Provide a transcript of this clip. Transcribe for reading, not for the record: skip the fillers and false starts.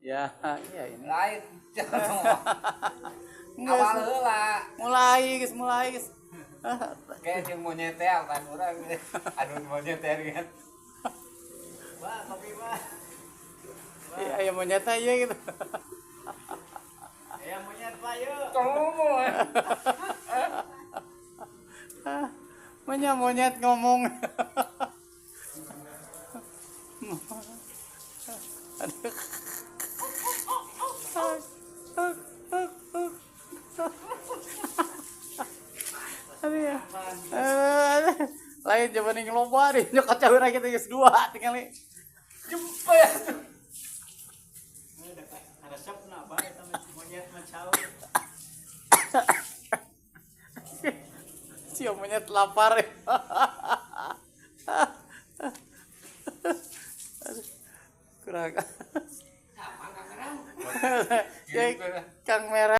Ya, iya ini. Lain. Enggak Awal sih. heula. Mulai guys. Kayak jeung monyet teh kan urang. Aduh monyet teh kan. Wah, kopi mah. Iya, aya monyetna ieu gitu. Aya monyet Pak yeuh. Ngomong. Monyet ngomong. Aduh. Aduh ya. Lain coba nih ngeloba nih, nyokot cawira kita geus 2 tinggal nih. Jempet. Ada sapna bae eta monyet mah caur. Si monyet lapar ya. Aduh, kurang. Sama kamera. Ya, Kang Merah.